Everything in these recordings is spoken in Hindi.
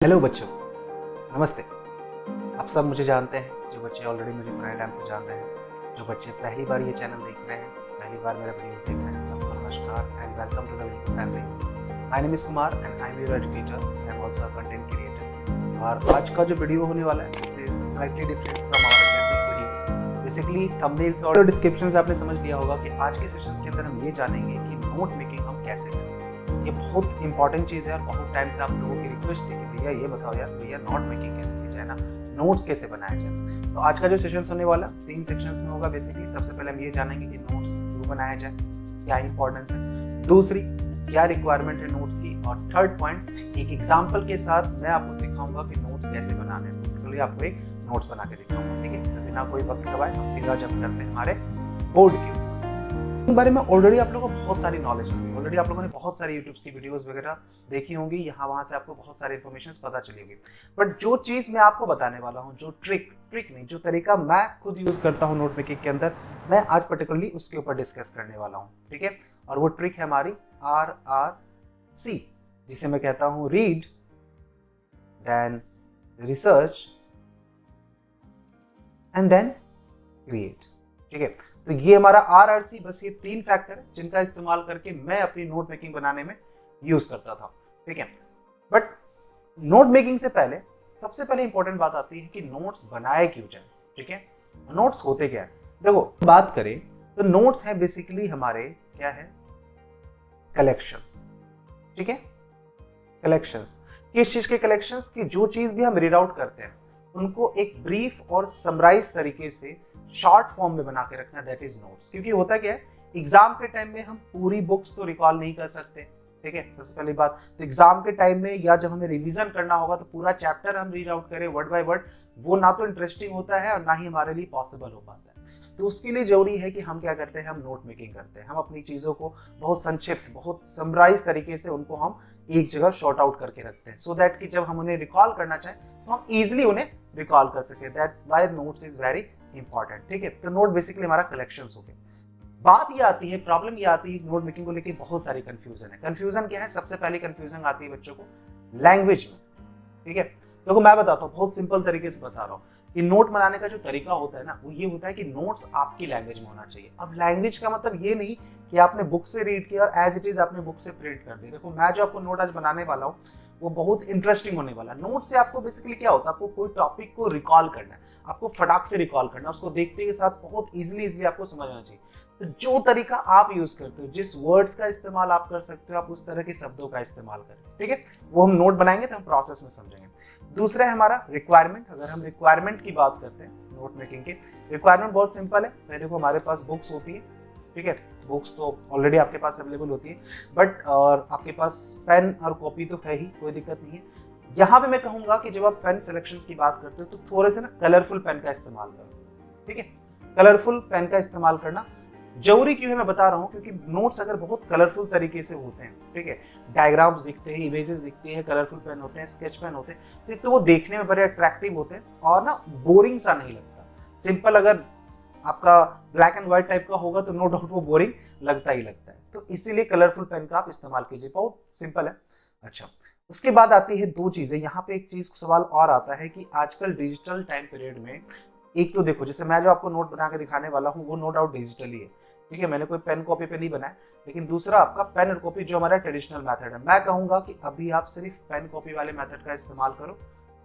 हेलो बच्चों, नमस्ते। आप सब मुझे जानते हैं, जो बच्चे ऑलरेडी मुझे पुराने टाइम से जान रहे हैं, जो बच्चे पहली बार ये चैनल देख रहे हैं, पहली बार मेरा वीडियोस देख रहे हैं, सबको नमस्कार and welcome to the Vinku family. My name is Kumar and I am your educator, I am also a content creator. और आज का जो वीडियो होने वाला है this is slightly different from our academic videos. Basically thumbnails और डिस्क्रिप्शन से आपने समझ लिया होगा कि आज के सेशंस के अंदर हम ये जानेंगे कि नोट मेकिंग हम कैसे करें। ये बहुत इंपॉर्टेंट चीज़ है और बहुत टाइम से आप लोगों की रिक्वेस्ट है कि भैया ये बताओ यार, भैया नोट मेकिंग कैसे की जाए ना, नोट्स कैसे बनाया जाए। तो आज का जो सेशन होने वाला 3 सेक्शंस में होगा। बेसिकली सबसे पहले हम ये जानेंगे कि नोट्स क्यों बनाया जाए, क्या इंपॉर्टेंस है, दूसरी क्या रिक्वायरमेंट है नोट्स की, और थर्ड पॉइंट एक एग्जाम्पल के साथ मैं आपको सिखाऊंगा कि नोट्स कैसे बनाने हैं। तो आपको एक नोट्स बना के दिखाऊंगा, ठीक है। तो बिना कोई वक्त गवाए हम सीधा जंप करते हैं हमारे बोर्ड के ऊपर। इस बारे में ऑलरेडी आप लोगों को बहुत सारी नॉलेज होगी, ऑलरेडी आप लोगों ने बहुत सारी यूट्यूब की वीडियोस वगैरह देखी होंगी, यहाँ वहाँ से आपको बहुत सारी इन्फॉर्मेशन पता चली होगी। बट जो चीज़ मैं आपको बताने वाला हूँ, जो ट्रिक नहीं, जो तरीका मैं खुद यूज़ करता हूँ नोट मेकिंग के अंदर, मैं आज पर्टिकुलरली उसके ऊपर डिस्कस करने वाला हूँ, ठीक है। और वो ट्रिक है हमारी RRC, जिसे मैं कहता हूँ read, then research and then create, ठीक है। तो ये हमारा RRC, बस ये 3 फैक्टर है जिनका इस्तेमाल करके मैं अपनी नोट मेकिंग बनाने में यूज करता था, ठीक है। बट नोट मेकिंग से पहले सबसे पहले इंपॉर्टेंट बात आती है कि नोट्स बनाए क्यों जाए, ठीक है। नोट्स होते क्या है, देखो बात करें तो नोट्स है बेसिकली हमारे क्या है, कलेक्शंस, ठीक है। कलेक्शंस किस चीज के कलेक्शंस की, जो चीज भी हम रीड आउट करते हैं उनको एक ब्रीफ और समराइज तरीके से शॉर्ट फॉर्म में बना के रखना, दैट इज नोट्स। क्योंकि होता क्या है, एग्जाम के टाइम में हम पूरी बुक्स तो रिकॉल नहीं कर सकते, ठीक है। सबसे पहली बात तो एग्जाम के टाइम में या जब हमें रिवीजन करना होगा तो पूरा चैप्टर हम रीड आउट करें वर्ड बाय वर्ड, वो ना तो इंटरेस्टिंग होता है और ना ही हमारे लिए पॉसिबल हो पाता है। तो उसके लिए जरूरी है कि हम क्या करते हैं, हम नोट मेकिंग करते हैं। हम अपनी चीजों को बहुत संक्षिप्त, बहुत समराइज तरीके से उनको हम एक जगह शॉर्ट आउट करके रखते हैं, सो दैट कि जब हम उन्हें रिकॉल करना चाहें तो हम इजिली उन्हें रिकॉल कर सके। That why notes is very important, ठीक है। तो नोट बेसिकली हमारा कलेक्शंस हो गए। बात ये आती है, प्रॉब्लम ये आती है नोट मेकिंग को लेके बहुत सारी कंफ्यूजन है। कंफ्यूजन क्या है, सबसे पहले कंफ्यूजन आती है बच्चों को लैंग्वेज में, ठीक है। देखो मैं बताता हूँ, बहुत सिंपल तरीके से बता रहा हूँ कि नोट बनाने का जो तरीका होता है ना, वो ये होता है कि नोट्स आपकी लैंग्वेज में होना चाहिए। अब लैंग्वेज का मतलब ये नहीं कि आपने बुक से रीड किया और एज इट इज आपने बुक से प्रिंट कर दिया। देखो मैं जो आपको नोट आज बनाने वाला हूँ वो बहुत इंटरेस्टिंग होने वाला है। नोट से आपको बेसिकली क्या होता है, आपको कोई टॉपिक को रिकॉल करना है, आपको फटाक से रिकॉल करना है, उसको देखते के साथ बहुत इजीली आपको समझना चाहिए। तो जो तरीका आप यूज करते हो, जिस वर्ड्स का इस्तेमाल आप कर सकते हो, आप उस तरह के शब्दों का इस्तेमाल करें, ठीक है। वो हम नोट बनाएंगे तो हम प्रोसेस में समझेंगे। दूसरा है हमारा रिक्वायरमेंट। अगर हम रिक्वायरमेंट की बात करते हैं नोट मेकिंग के, रिक्वायरमेंट बहुत सिंपल है। देखो हमारे पास बुक्स होती है, ठीक है। बुक्स तो ऑलरेडी आपके पास अवेलेबल होती है, बट और आपके पास पेन और कॉपी तो है ही, कोई दिक्कत नहीं है। यहाँ पे मैं कहूंगा कि जब आप पेन सिलेक्शंस की बात करते हो तो थोड़े से ना कलरफुल पेन का इस्तेमाल करो, ठीक है। कलरफुल पेन का इस्तेमाल करना जरूरी क्यों है मैं बता रहा हूँ, क्योंकि नोट्स अगर बहुत कलरफुल तरीके से होते हैं, ठीक है, डायग्राम्स दिखते हैं, इमेजेस दिखती है, कलरफुल पेन होते हैं, स्केच पेन होते हैं, तो एक तो वो देखने में बड़े अट्रैक्टिव होते हैं और ना बोरिंग सा नहीं लगता। सिंपल अगर आपका ब्लैक एंड व्हाइट टाइप का होगा तो नो डाउट वो बोरिंग लगता ही लगता है। तो इसीलिए कलरफुल पेन का आप इस्तेमाल कीजिए, बहुत सिंपल है। अच्छा, उसके बाद आती है 2 चीजें। यहाँ पे एक चीज सवाल और आता है कि आजकल डिजिटल टाइम पीरियड में, एक तो देखो जैसे मैं जो आपको नोट बना के दिखाने वाला हूँ वो नो डाउट डिजिटली है, ठीक है, मैंने कोई पेन कॉपी पे नहीं बनाया। लेकिन दूसरा आपका पेन और कॉपी जो हमारा ट्रेडिशनल मेथड है, मैं कहूंगा कि अभी आप सिर्फ पेन कॉपी वाले मेथड का इस्तेमाल करो,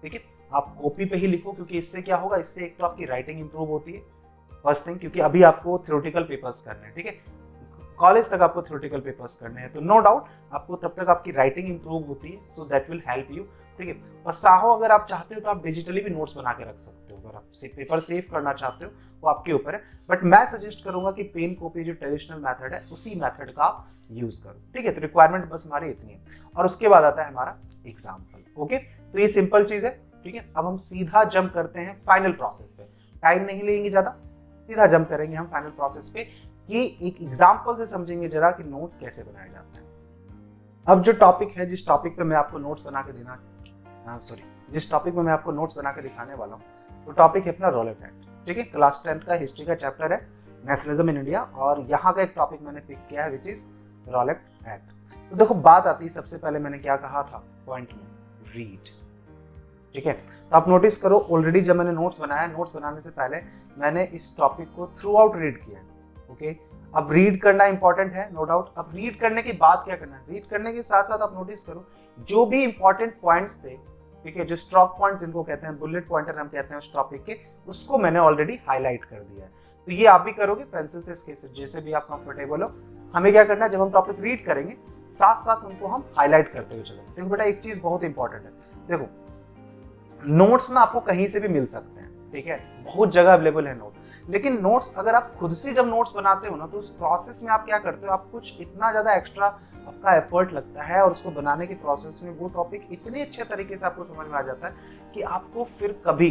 ठीक है। आप कॉपी पे ही लिखो, क्योंकि इससे क्या होगा, इससे एक तो आपकी राइटिंग इंप्रूव होती है, फर्स्ट थिंग, क्योंकि अभी आपको थ्योरेटिकल पेपर्स करने हैं, ठीक है, कॉलेज तक आपको थ्योरेटिकल पेपर्स करने हैं, तो नो डाउट आपको तब तक आपकी राइटिंग इंप्रूव होती है, so that will help you, ठीक है। और साहो अगर आप चाहते हो तो आप डिजिटली भी नोट्स बना के रख सकते हो, अगर आप पेपर सेव करना चाहते हो वो आपके ऊपर है। बट मैं सजेस्ट करूंगा कि पेन कॉपी जो ट्रेडिशनल मेथड है उसी मेथड का आप यूज करो, ठीक है। तो रिक्वायरमेंट बस हमारी इतनी है। और उसके बाद आता है हमारा एग्जाम्पल, ओके। तो ये सिंपल चीज है, ठीक है। अब हम सीधा जंप करते हैं फाइनल प्रोसेस पे, टाइम नहीं लेंगे ज्यादा, सीधा जंप करेंगे हम फाइनल प्रोसेस पे कि एक एग्जाम्पल से समझेंगे जरा कि नोट्स कैसे बनाए जाते हैं। अब जो टॉपिक है, जिस टॉपिक पे मैं आपको नोट्स बना के जिस टॉपिक में मैं आपको नोट्स बना के दिखाने वाला हूँ, वो टॉपिक है अपना रॉलेट एक्ट, ठीक है। क्लास 10th का हिस्ट्री का चैप्टर है नेशनलिज्म इन इंडिया, और यहाँ का एक टॉपिक मैंने पिक किया है विच इज रॉलेट एक्ट। तो देखो बात आती है, सबसे पहले मैंने क्या कहा था पॉइंट में, रीड, ठीक है। तो आप नोटिस करो, ऑलरेडी जब मैंने नोट्स बनाया, नोट्स बनाने से पहले मैंने इस टॉपिक को थ्रू आउट रीड किया है। ओके, अब रीड करना इंपॉर्टेंट है, नो डाउट। अब रीड करने के बाद क्या करना है, रीड करने के साथ साथ आप नोटिस करो जो भी इंपॉर्टेंट पॉइंट्स थे, ठीक है, जो स्ट्रोक पॉइंट्स जिनको कहते हैं, बुलेट पॉइंटर हम कहते हैं उस टॉपिक के, उसको मैंने ऑलरेडी हाईलाइट कर दिया है। तो ये आप भी करोगे पेंसिल से, स्केच से, जैसे भी आप कंफर्टेबल हो। हमें क्या करना है, जब हम टॉपिक रीड करेंगे साथ साथ उनको हम हाईलाइट करते हुए चलेंगे। देखो बेटा, एक चीज बहुत इंपॉर्टेंट है, देखो नोट्स ना आपको कहीं से भी मिल सकते हैं, ठीक है, बहुत जगह अवेलेबल है नोट। लेकिन नोट्स अगर आप खुद से जब नोट्स बनाते हो ना, तो उस प्रोसेस में आप क्या करते हो, आप कुछ इतना ज्यादा एक्स्ट्रा आपका एफर्ट लगता है, और उसको बनाने के प्रोसेस में वो टॉपिक इतने अच्छे तरीके से आपको समझ में आ जाता है कि आपको फिर कभी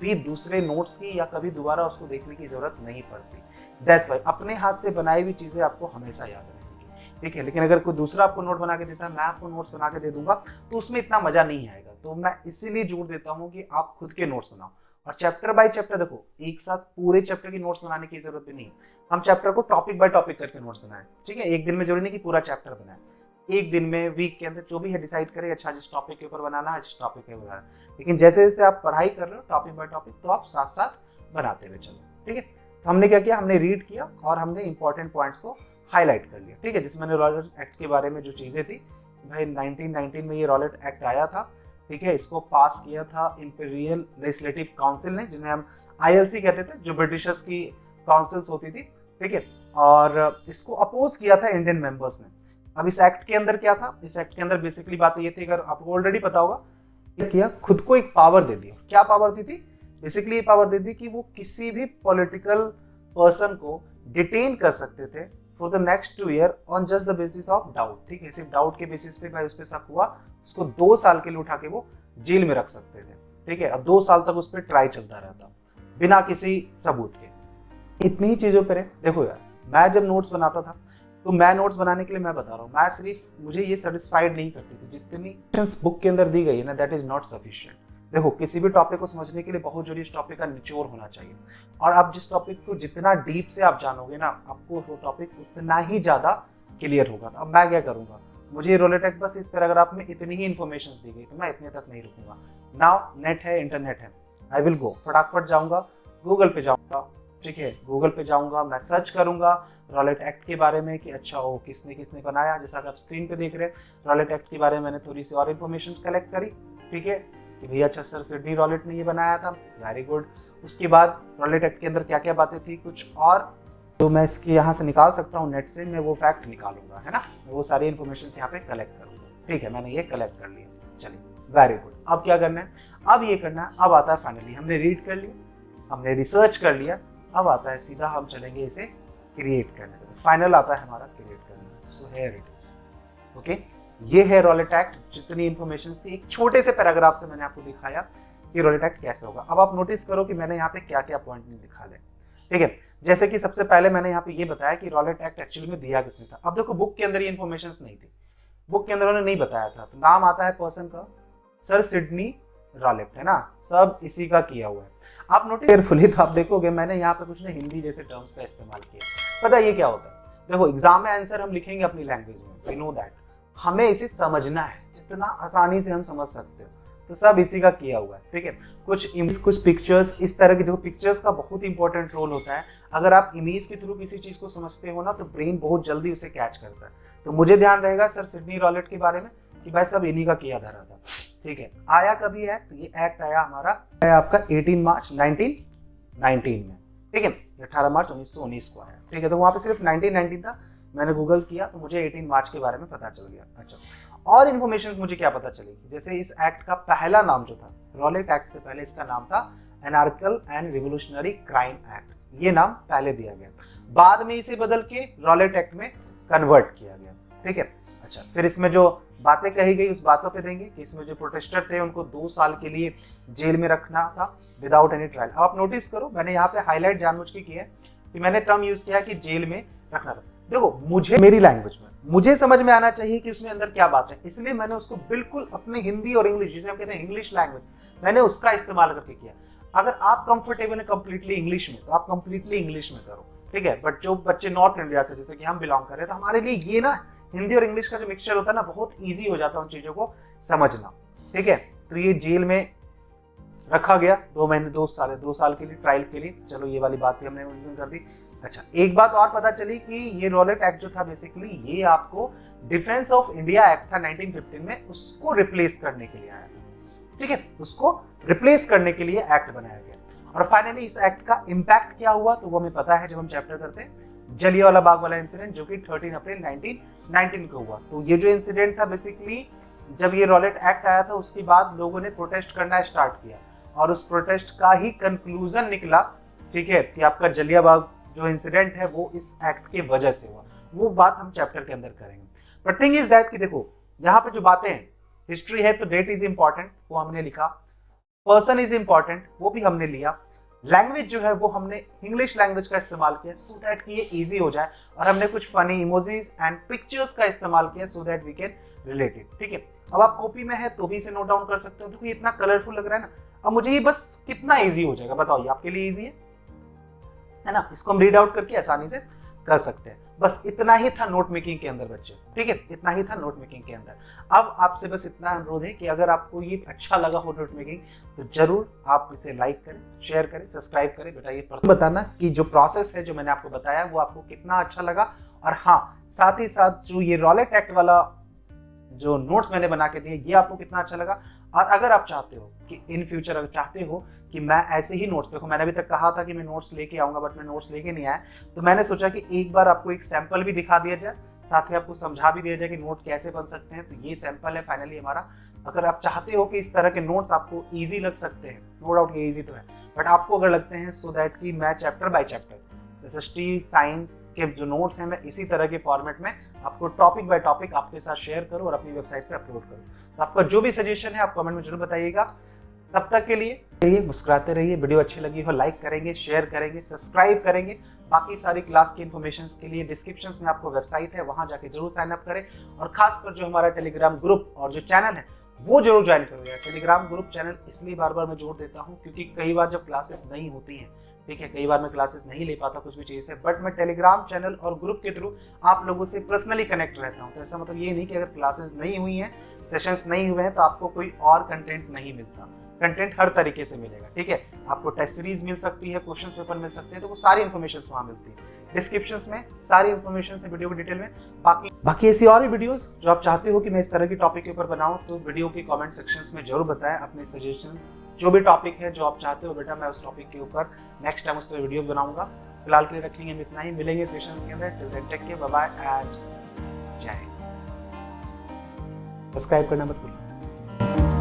भी दूसरे नोट्स की या कभी दोबारा उसको देखने की जरूरत नहीं पड़ती। दैट्स वाई अपने हाथ से बनाई हुई चीजें आपको हमेशा याद रहेंगी, ठीक है। लेकिन अगर कोई दूसरा आपको नोट बना के देता है, मैं आपको नोट्स बना के दे दूंगा, तो उसमें इतना मजा नहीं आएगा। तो मैं इसीलिए जोर देता हूँ कि आप खुद के नोट्स बनाओ, और चैप्टर बाय चैप्टर, देखो एक साथ पूरे चैप्टर की नोट्स बनाने की जरूरत भी नहीं, हम चैप्टर को टॉपिक बाय टॉपिक करके नोट्स बनाएं, ठीक है। एक दिन में जरूरी नहीं कि पूरा चैप्टर बनाए, एक दिन में, वीक के अंदर जो भी है डिसाइड करें, अच्छा जिस टॉपिक के ऊपर बनाना है, जिस टॉपिक के ऊपर बनाना है। लेकिन जैसे जैसे आप पढ़ाई कर रहे हो टॉपिक बाय टॉपिक, तो आप साथ साथ बनाते हुए चलो, ठीक है। तो हमने क्या किया, हमने रीड किया और हमने इंपॉर्टेंट पॉइंट्स को हाईलाइट कर लिया, ठीक है। जिसमें मैंने रॉलेट एक्ट के बारे में जो चीजें थी, भाई 1919 में ये रॉलेट एक्ट आया था, ठीक है। इसको पास किया था इंपीरियल लेजिस्लेटिव काउंसिल ने, जिन्हें हम ILC कहते थे, जो ब्रिटिशर्स की काउंसिल्स होती थी, ठीक है। और इसको अपोज किया था इंडियन मेंबर्स ने। अब इस एक्ट के अंदर क्या था, इस एक्ट के अंदर बेसिकली बात ये थी, अगर आपको ऑलरेडी पता होगा, क्या किया, खुद को एक पावर दे दिया। क्या पावर दी थी, बेसिकली ये पावर दे दी कि वो किसी भी पॉलिटिकल पर्सन को डिटेन कर सकते थे for the next 2 year on just the basis of doubt, ठीक है। सिर्फ डाउट के बेसिस पे, भाई उस पर शक हुआ, उसको 2 साल के लिए उठा के वो जेल में रख सकते थे, ठीक है। अब 2 साल तक उस पर ट्राई चलता रहता बिना किसी सबूत के। इतनी ही चीजों पर है। देखो यार, मैं जब नोट्स बनाता था, तो मैं नोट्स बनाने के लिए मैं बता रहा हूँ, मैं सिर्फ, मुझे ये सेटिस्फाइड नहीं करती थी जितनी बुक के अंदर दी गई है ना, दैट इज नॉट सफिशिएंट। देखो, किसी भी टॉपिक को समझने के लिए बहुत जरूरी इस टॉपिक का निचोड़ होना चाहिए, और आप जिस टॉपिक को जितना डीप से आप जानोगे ना, आपको वो टॉपिक उतना ही ज्यादा क्लियर होगा। अब मैं क्या करूंगा, मुझे रॉलेट एक्ट बस इस पैराग्राफ में इतनी ही इन्फॉर्मेशन दी गई, तो मैं इतने तक नहीं रुकूंगा। नाउ नेट है, इंटरनेट है, आई विल गो, फटाफट जाऊंगा, गूगल पे जाऊंगा, ठीक है, गूगल पे जाऊंगा, मैं सर्च करूंगा रॉलेट एक्ट के बारे में कि अच्छा वो किसने किसने बनाया। जैसा कि आप स्क्रीन पे देख रहे हैं, रॉलेट एक्ट के बारे में मैंने थोड़ी सी और इन्फॉर्मेशन कलेक्ट करी, ठीक है, कि भैया अच्छा सर सिडनी रॉलेट ने ये बनाया था, वेरी गुड। उसके बाद रॉलेट एक्ट के अंदर क्या क्या बातें थी, कुछ और तो मैं इसके यहाँ से निकाल सकता हूँ, नेट से मैं वो फैक्ट निकालूंगा, है ना, मैं वो सारी इन्फॉर्मेशन यहाँ पे कलेक्ट करूंगा, ठीक है। मैंने ये कलेक्ट कर लिया, चलिए वेरी गुड। अब क्या करना है, अब ये करना है, अब आता है फाइनली, हमने रीड कर लिया, हमने रिसर्च कर लिया, अब आता है सीधा हम चलेंगे इसे क्रिएट करने का। फाइनल आता है हमारा क्रिएट करना। So here it is, okay, ये है रॉलेट एक्ट। जितनी इन्फॉर्मेशन थी एक छोटे से पैराग्राफ से मैंने आपको दिखाया कि रॉलेट एक्ट कैसे होगा। अब आप नोटिस करो कि मैंने यहाँ पे क्या क्या पॉइंट लिखा है, ठीक है। जैसे कि सबसे पहले मैंने यहाँ पे ये बताया कि रॉलेट एक्ट एक्चुअली में दिया किसने था। अब देखो, बुक के अंदर ये इन्फॉर्मेशन नहीं थी, बुक के अंदर उन्होंने नहीं बताया था। तो नाम आता है पर्सन का, सर सिडनी रॉलेट, है ना, सब इसी का किया हुआ है। आप नोटिस केयरफुली तो आप देखोगे मैंने यहाँ पे कुछ ना हिंदी जैसे टर्म्स का इस्तेमाल किया। पता है ये क्या होता है, देखो एग्जाम में आंसर हम लिखेंगे अपनी लैंग्वेज में, वी नो दैट, हमें इसे समझना है जितना आसानी से हम समझ सकते हो, तो सब इसी का किया हुआ है, ठीक है। कुछ इमेज, कुछ पिक्चर्स, इस तरह की, देखो पिक्चर्स का बहुत इंपॉर्टेंट रोल होता है। अगर आप इमेज के थ्रू किसी चीज को समझते हो ना, तो ब्रेन बहुत जल्दी उसे कैच करता है। तो मुझे ध्यान रहेगा सर सिडनी रॉलेट के बारे में कि भाई सब इन्हीं का किया धरा था, ठीक है। आया कभी एक्ट, ये एक्ट आया हमारा आया आपका 18 मार्च 1919 में, ठीक है, 18 मार्च 1919 को आया, ठीक है। तो वहां पे सिर्फ 1919 था, मैंने गूगल किया तो मुझे 18 मार्च के बारे में पता चल गया। अच्छा, और इन्फॉर्मेशन मुझे क्या पता चली, जैसे इस एक्ट का पहला नाम जो था, रॉलेट एक्ट से पहले इसका नाम था anarchical and revolutionary crime act, ये नाम पहले दिया गया, बाद में इसे बदल के रॉलेट एक्ट में कन्वर्ट किया गया, ठीक है। अच्छा, फिर इसमें जो बातें कही गई उस बातों पे देंगे कि इसमें जो प्रोटेस्टर थे उनको 2 साल के लिए जेल में रखना था विदाउट एनी ट्रायल। अब आप नोटिस करो, मैंने यहाँ पे हाईलाइट जानबूझ के किया है कि मैंने टर्म यूज किया कि जेल में रखना था। देखो, मुझे मेरी लैंग्वेज में मुझे समझ में आना चाहिए कि उसमें अंदर क्या बात है, इसलिए मैंने उसको बिल्कुल अपने हिंदी और इंग्लिश, जिसे हम कहते हैं इंग्लिश लैंग्वेज, मैंने उसका इस्तेमाल करके किया। अगर आप कंफर्टेबल है कंप्लीटली इंग्लिश में, तो आप कंप्लीटली इंग्लिश में करो, ठीक है। बट जो बच्चे नॉर्थ इंडिया से, जैसे कि हम बिलोंग कर रहे हैं, तो हमारे लिए ये ना हिंदी और इंग्लिश का जो मिक्सचर होता है ना, बहुत ईजी हो जाता है उन चीजों को समझना, ठीक है। तो ये जेल में रखा गया 2 महीने 2 साल के लिए ट्रायल के लिए। चलो ये वाली बात भी हमने मेंशन कर दी। अच्छा, एक बात और पता चली कि ये रॉलेट एक्ट जो था बेसिकली ये आपको डिफेंस ऑफ इंडिया एक्ट था 1915 में, उसको रिप्लेस करने के लिए आया था। ठीक है, उसको रिप्लेस करने के लिए एक्ट बनाया गया। और फाइनली इस एक्ट का इंपैक्ट क्या हुआ तो वो हमें पता है जब हम चैप्टर करते हैं जलियांवाला बाग वाला इंसिडेंट, जो कि 13 अप्रैल 1919 को हुआ। तो ये जो इंसिडेंट था बेसिकली जब ये रॉलेट एक्ट आया था उसके बाद लोगों ने प्रोटेस्ट करना स्टार्ट किया और उस प्रोटेस्ट का ही कंक्लूजन निकला, ठीक है, कि आपका जलियांवाला बाग जो इंसिडेंट है वो इस एक्ट की वजह से हुआ। वो बात हम चैप्टर के अंदर करेंगे। बट थिंग इज दैट कि देखो यहाँ पे जो बातें हैं, हिस्ट्री है तो डेट इज इंपॉर्टेंट, वो हमने लिखा, पर्सन इज इंपॉर्टेंट, वो भी हमने लिया, लैंग्वेज जो है वो हमने इंग्लिश लैंग्वेज का इस्तेमाल किया सो दैट कि ये इजी हो जाए, और हमने कुछ फनी इमोजीज एंड पिक्चर्स का इस्तेमाल किया so that we can relate it. ठीक है, अब आप कॉपी में है तो भी इसे नोट डाउन कर सकते हो। देखो ये इतना कलरफुल लग रहा है ना, अब मुझे ये बस कितना इजी हो जाएगा बताओ, ये आपके लिए इजी है ना, इसको हम रीड आउट करके आसानी से कर सकते हैं। बस इतना ही था नोट मेकिंग के अंदर बच्चे, ठीक है, इतना ही था नोट मेकिंग के अंदर। अब आपसे बस इतना अनुरोध है कि अगर आपको ये अच्छा लगा हो नोट मेकिंग तो जरूर आप इसे लाइक करें, शेयर करें, सब्सक्राइब करें। बेटा ये बताना कि जो प्रोसेस है जो मैंने आपको बताया वो आपको कितना अच्छा लगा, और हाँ साथ ही साथ जो ये रॉलेट एक्ट वाला जो नोट्स मैंने बना के दिए ये आपको कितना अच्छा लगा। और अगर आप चाहते हो कि इन फ्यूचर अगर चाहते हो कि मैं ऐसे ही नोट्स, देखो मैंने अभी तक कहा था कि मैं नोट्स लेके आऊंगा बट मैं नोट्स लेके नहीं आया, तो मैंने सोचा कि एक बार आपको एक सैंपल भी दिखा दिया जाए, साथ ही आपको समझा भी दिया जाए कि नोट कैसे बन सकते हैं। तो ये सैंपल है फाइनली हमारा। अगर आप चाहते हो कि इस तरह के नोट्स आपको ईजी लग सकते हैं, नो डाउट ये ईजी तो है, बट आपको अगर लगते हैं सो दैट कि मैं chapter by chapter SST science के जो नोट्स हैं मैं इसी तरह के फॉर्मेट में आपको टॉपिक बाय टॉपिक आपके साथ शेयर करूं और अपनी वेबसाइट पे अपलोड करूं, तो आपका जो भी सजेशन है आप कमेंट में जरूर बताइएगा। तब तक के लिए मुस्कुराते रहिए, वीडियो अच्छी लगी हो लाइक करेंगे, शेयर करेंगे, सब्सक्राइब करेंगे। बाकी सारी क्लास की इन्फॉर्मेशन के लिए डिस्क्रिप्शन में आपको वेबसाइट है, वहां जाके जरूर साइन अप करें, और खासकर जो हमारा टेलीग्राम ग्रुप और जो चैनल है वो जरूर ज्वाइन करिएगा। टेलीग्राम ग्रुप चैनल इसलिए बार बार मैं जोर देता हूँ क्योंकि कई बार जब क्लासेस नहीं होती हैं, ठीक है, कई बार मैं क्लासेस नहीं ले पाता कुछ भी चीज़ से, बट मैं टेलीग्राम चैनल और ग्रुप के थ्रू आप लोगों से पर्सनली कनेक्ट रहता हूँ। तो ऐसा मतलब ये नहीं कि अगर क्लासेस नहीं हुई हैं, सेशंस नहीं हुए हैं तो आपको कोई और कंटेंट नहीं मिलता। कंटेंट हर तरीके से मिलेगा, ठीक है, आपको टेस्ट सीरीज मिल सकती है, क्वेश्चन पेपर मिल सकते हैं, तो वो सारी इन्फॉर्मेशन वहाँ मिलती है। डिस्क्रिप्शन में सारी इन्फॉर्मेशन है वीडियो की डिटेल में। बाकी ऐसी और भी वीडियोस जो आप चाहते हो कि मैं इस तरह की टॉपिक के ऊपर बनाऊं तो वीडियो के कमेंट सेक्शंस में जरूर बताएं अपने सजेशंस, जो भी टॉपिक है जो आप चाहते हो बेटा मैं उस टॉपिक के ऊपर नेक्स्ट टाइम उस पर वीडियो बनाऊंगा। फिलहाल के लिए रखेंगे हम इतना ही, मिलेंगे सेशंस के अंदर। Till then take care, bye bye and जय हिंद। सब्सक्राइब करना मत भूलिए।